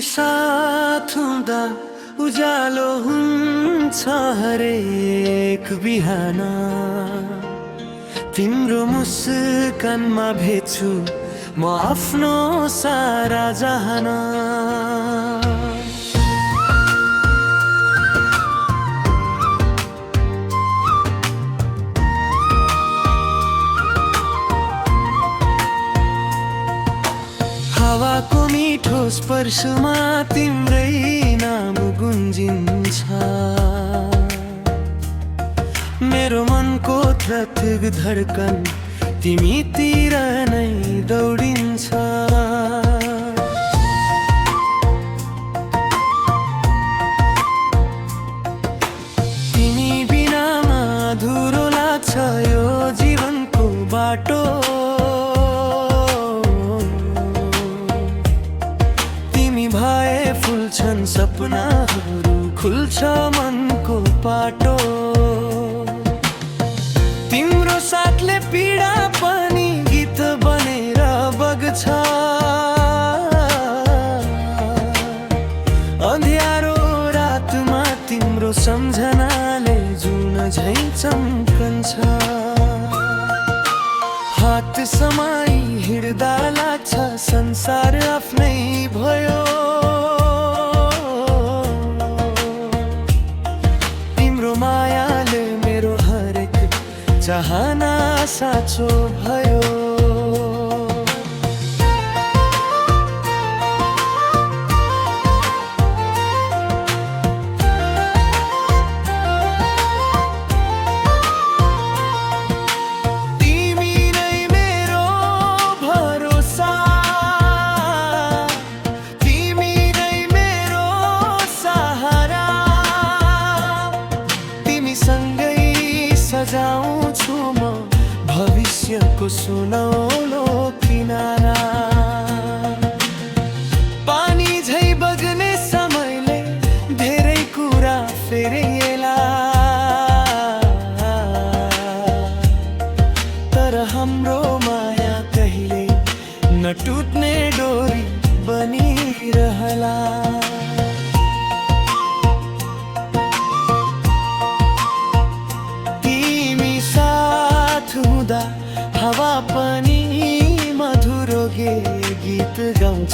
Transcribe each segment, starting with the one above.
साथ हुँदा उज्यालो हुन्छ हरेक बिहान। तिम्रो मुस्कानमा भेट्छु म आफ्नो सारा जहान। हावाको मिठो स्पर्शमा तिम्रै नाम गुन्जिन्छ। मेरो मनको धक धड्कन तिमीतिर नै दौडिन्छ। तिमी बिनामा अधुरो लाग्छ यो जीवनको बाटो। तिमी भए फुल्छन् सपनाहरू, खुल्छ मनको पाटो। तिम्रो साथले पीडा पनि गीत बनेर बग्छ। अँध्यारो रातमा तिम्रो सम्झनाले जुन झै चम्कन्छ। हात समाई हिँड्दा लाग्छ संसार आफ्नै भयो। तिम्रो मायाले मेरो हरेक चाहना साँचो भयो। तिमी नै मेरो भरोसा, तिमी नै मेरो सहारा। तिमीसँगै सजाउँछु म भविष्यको सुनौलो किनारा। पानी झै बग्ने समयले धेरै कुरा फेरिएला, तर हाम्रो माया कहिले नटुट्ने डोरी बनिरहला। हावा पनि मधुरो गीत गाउँछ।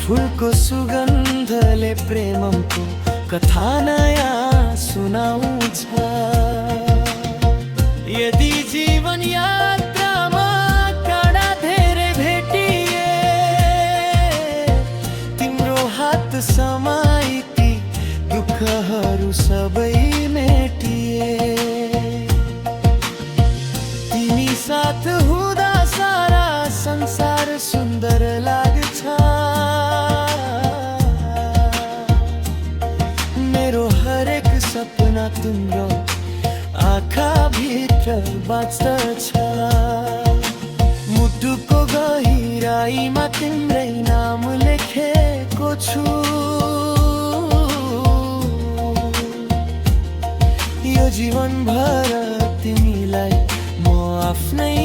फुलको सुगन्धले प्रेमको कथा नयाँ सुनाउँछ। यदि जीवन यात्रामा काँडा धेरै भेटिए, तिम्रो हात समाइती दुःखहरू सबै मेटिए। तिमी साथ हुँदा सारा संसार सुन्दर लाग्छ। मेरो हरेक सपना तिम्रो आँखा भित्र बाँच्दछ। मुटुको गहिराईमा तिम्रै नाम लेखेको छु। यो जीवनभर तिमीलाई आफ्नै